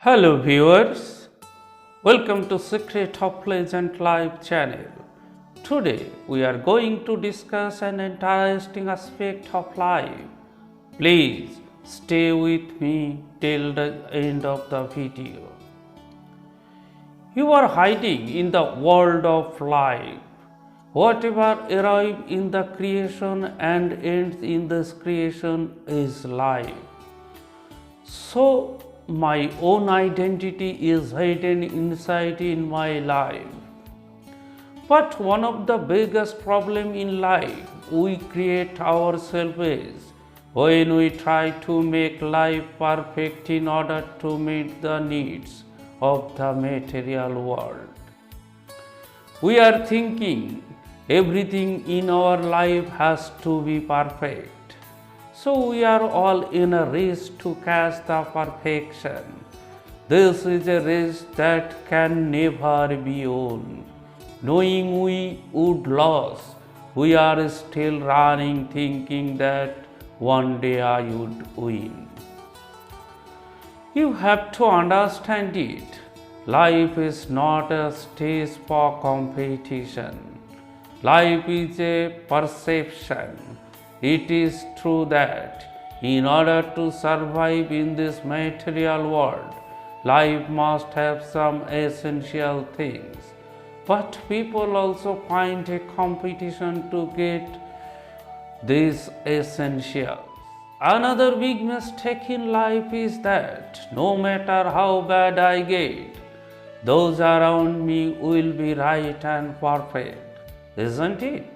Hello viewers, welcome to Secret of Pleasant Life channel. Today we are going to discuss an interesting aspect of life. Please stay with me till the end of the video. You are hiding in the world of life. Whatever arrives in the creation and ends in this creation is life. So, my own identity is hidden inside in my life. But one of the biggest problems in life we create ourselves is when we try to make life perfect in order to meet the needs of the material world. We are thinking everything in our life has to be perfect. So we are all in a race to catch the perfection. This is a race that can never be won. Knowing we would lose, we are still running thinking that one day I would win. You have to understand it. Life is not a stage for competition. Life is a perception. It is true that in order to survive in this material world, life must have some essential things. But people also find a competition to get these essentials. Another big mistake in life is that no matter how bad I get, those around me will be right and perfect, isn't it?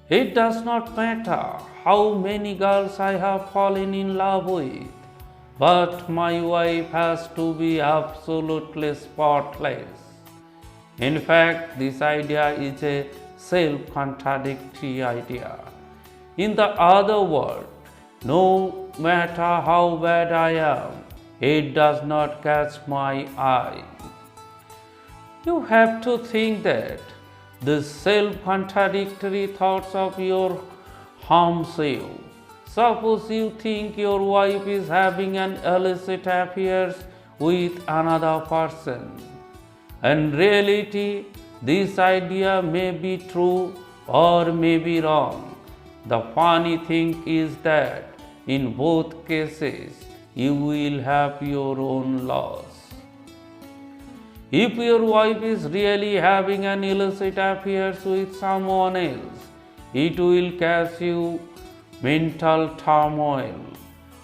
It does not matter how many girls I have fallen in love with, but my wife has to be absolutely spotless. In fact, this idea is a self-contradictory idea. In the other words, no matter how bad I am, it does not catch my eye. You have to think that the self-contradictory thoughts of yours harms you. Suppose you think your wife is having an illicit affair with another person. In reality, this idea may be true or may be wrong. The funny thing is that in both cases, you will have your own loss. If your wife is really having an illicit affair with someone else, it will cause you mental turmoil.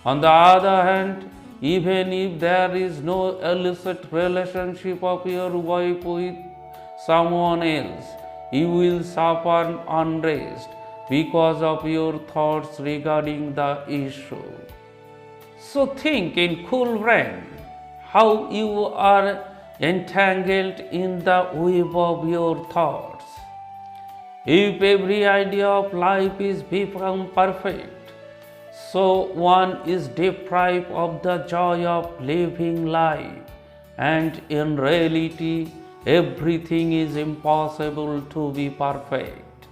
On the other hand, even if there is no illicit relationship of your wife with someone else, you will suffer unrest because of your thoughts regarding the issue. So think in cool brain how you are entangled in the web of your thoughts. If every idea of life is become perfect, so one is deprived of the joy of living life, and in reality, everything is impossible to be perfect.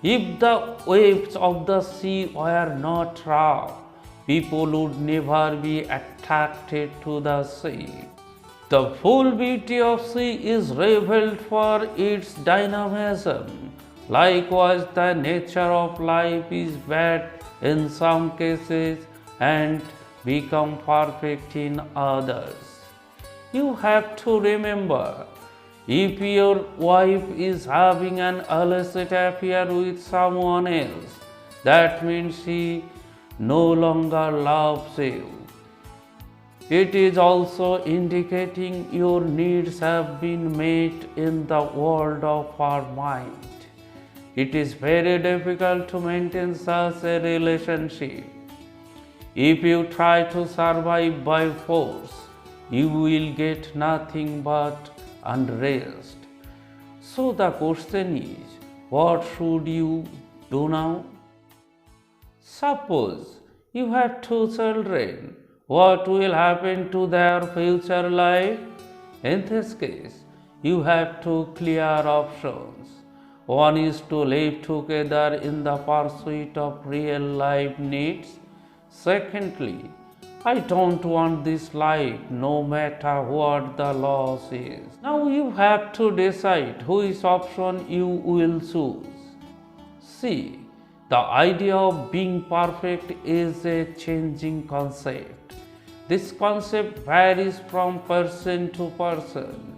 If the waves of the sea were not rough, people would never be attracted to the sea. The full beauty of sea is revealed for its dynamism. Likewise, the nature of life is bad in some cases and become perfect in others. You have to remember, if your wife is having an illicit affair with someone else, that means she no longer loves you. It is also indicating your needs have been met in the world of our mind. It is very difficult to maintain such a relationship. If you try to survive by force, you will get nothing but unrest. So the question is, what should you do now? Suppose you have two children. What will happen to their future life? In this case, you have two clear options. One is to live together in the pursuit of real life needs. Secondly, I don't want this life no matter what the loss is. Now you have to decide which option you will choose. See, the idea of being perfect is a changing concept. This concept varies from person to person,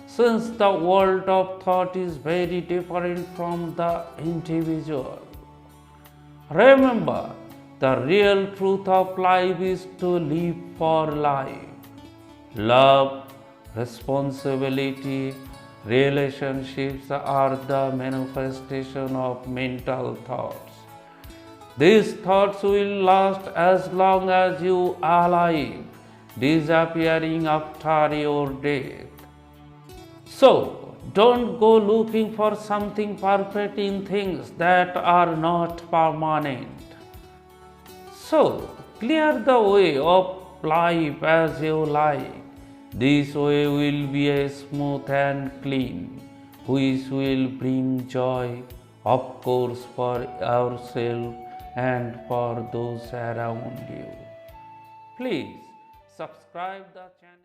since the world of thought is very different from the individual. Remember, the real truth of life is to live for life. Love, responsibility, relationships are the manifestation of mental thoughts. These thoughts will last as long as you are alive, disappearing after your death. So, don't go looking for something perfect in things that are not permanent. So, clear the way of life as you like. This way will be a smooth and clean, which will bring joy, of course, for yourself and for those around you. Please subscribe the channel.